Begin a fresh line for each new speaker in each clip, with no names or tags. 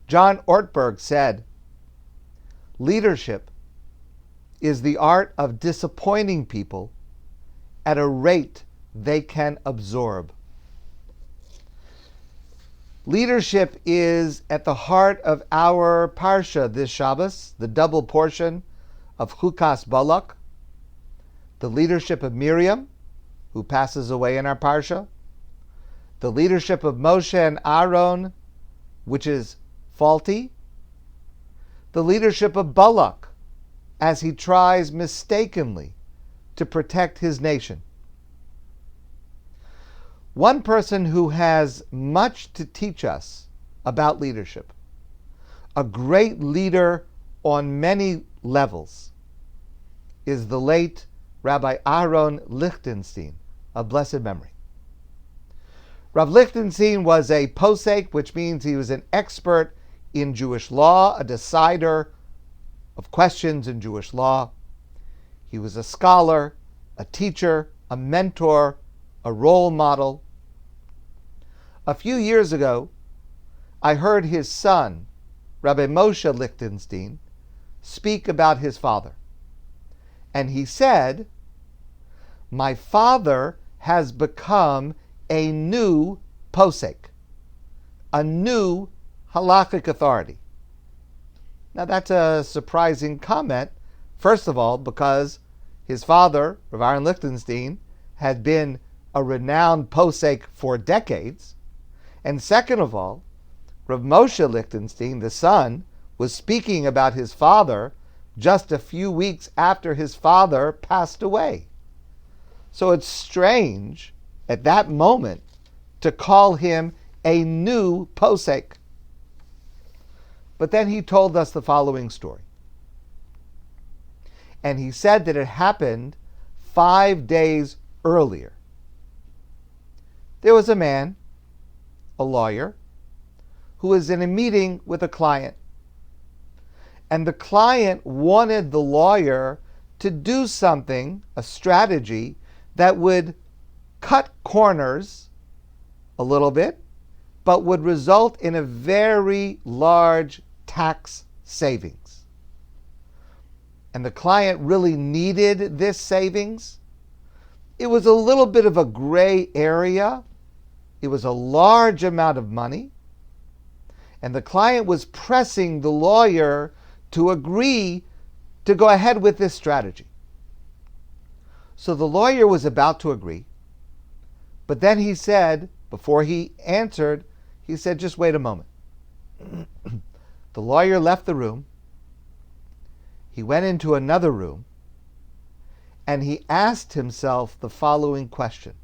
John Ortberg said, "Leadership is the art of disappointing people at a rate they can absorb." Leadership is at the heart of our parsha this Shabbos, the double portion of Chukat Balak, the leadership of Miriam, who passes away in our parsha, the leadership of Moshe and Aharon, which is faulty, the leadership of Balak, as he tries mistakenly to protect his nation. One person who has much to teach us about leadership, a great leader on many levels, is the late Rabbi Aharon Lichtenstein, of blessed memory. Rav Lichtenstein was a posek, which means he was an expert in Jewish law, a decider of questions in Jewish law. He was a scholar, a teacher, a mentor, a role model. A few years ago, I heard his son, Rabbi Moshe Lichtenstein, speak about his father. And he said, "My father has become a new posek, a new halakhic authority." Now that's a surprising comment, first of all, because his father, Rav Aharon Lichtenstein, had been a renowned posek for decades. And second of all, Rav Moshe Lichtenstein, the son, was speaking about his father just a few weeks after his father passed away. So it's strange at that moment to call him a new posek. But then he told us the following story. And he said that it happened 5 days earlier. There was a man, a lawyer, who was in a meeting with a client. And the client wanted the lawyer to do something, a strategy, that would cut corners a little bit, but would result in a very large tax savings. And the client really needed this savings. It was a little bit of a gray area. It was a large amount of money. And the client was pressing the lawyer to agree to go ahead with this strategy. So the lawyer was about to agree, but then he said, before he answered, he said, "Just wait a moment." The lawyer left the room. He went into another room, and he asked himself the following question: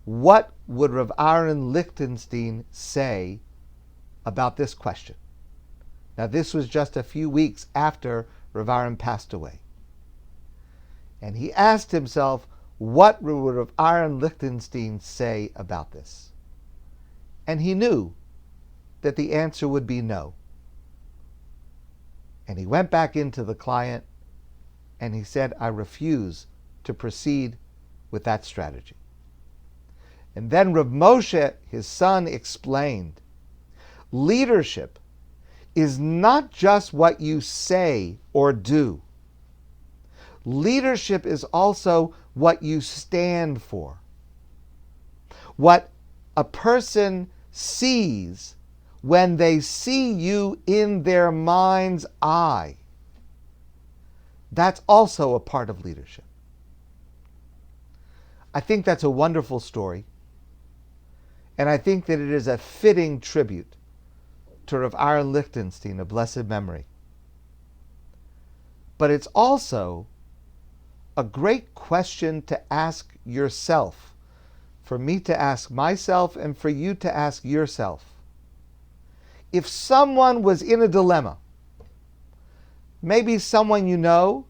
what would Rav Aharon Lichtenstein say about this question? Now, this was just a few weeks after Rav Aharon passed away. And he asked himself, what would Rav Aharon Lichtenstein say about this? And he knew that the answer would be no. And he went back into the client and he said, "I refuse to proceed with that strategy." And then Rav Moshe, his son, explained, leadership is not just what you say or do. Leadership is also what you stand for. What a person sees when they see you in their mind's eye. That's also a part of leadership. I think that's a wonderful story. And I think that it is a fitting tribute to Rav Aharon Lichtenstein, of blessed memory. But it's also a great question to ask yourself, for me to ask myself and for you to ask yourself. If someone was in a dilemma, maybe someone you know,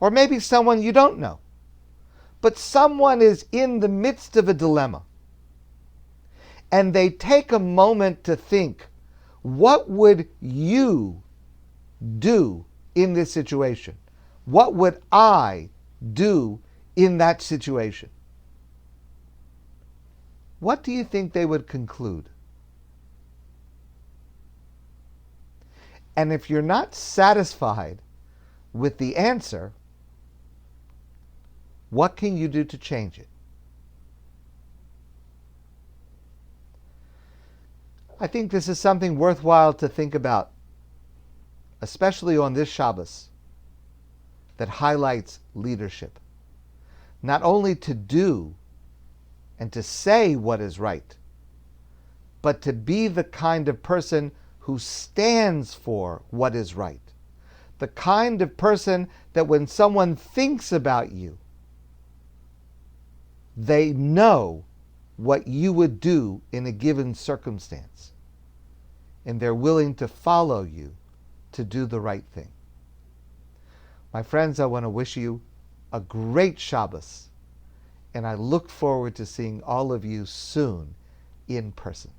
or maybe someone you don't know, but someone is in the midst of a dilemma, and they take a moment to think, what would you do in this situation? What would I do in that situation? What do you think they would conclude? And if you're not satisfied with the answer, what can you do to change it? I think this is something worthwhile to think about, especially on this Shabbos that highlights leadership. Not only to do and to say what is right, but to be the kind of person who stands for what is right. The kind of person that when someone thinks about you, they know what you would do in a given circumstance. And they're willing to follow you to do the right thing. My friends, I want to wish you a great Shabbos. And I look forward to seeing all of you soon in person.